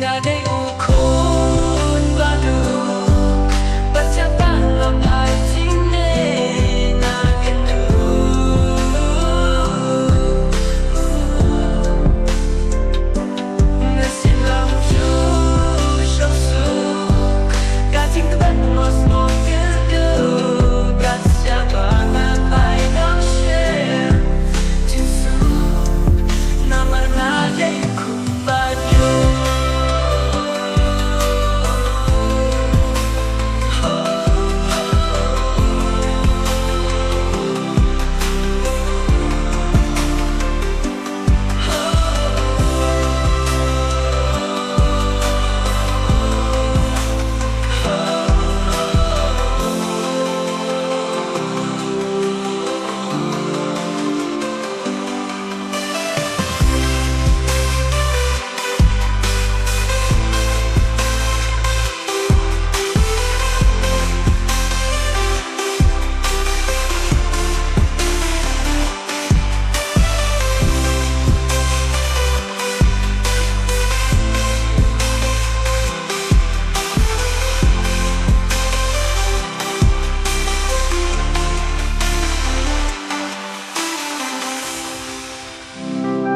Ngài u khôn ba đường bắt cha ta làm hai chính nề na kiến đường ngài xin làm Chúa trong suốt cả chính thức bên một một cái đường cả cha ta ngàn bài nắng share chính sự nam na đây cùng ba đường.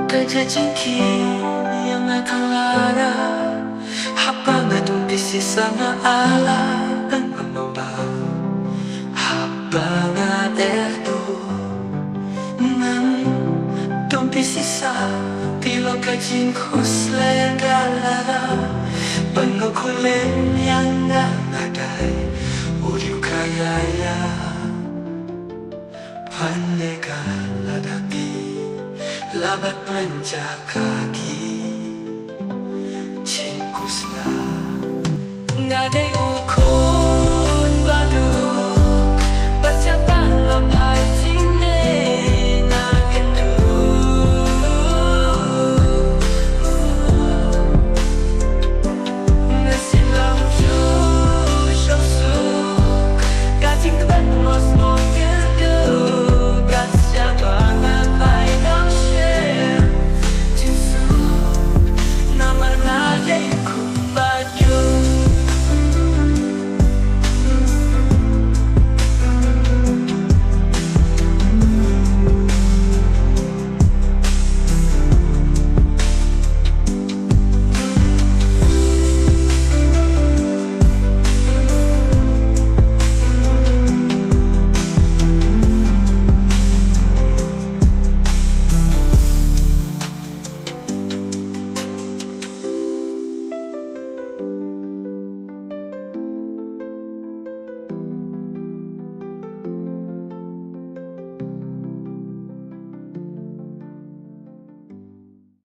对着今天yang akan lara Habang tumpi sana ala ang pamamba Habang aderdo Nang tumpi sisa Tilo kajing kuslen galara Bango kulen yang ngadai Udiu kaya Panega ladaki Labat mencakaki Cingkusna Ngadai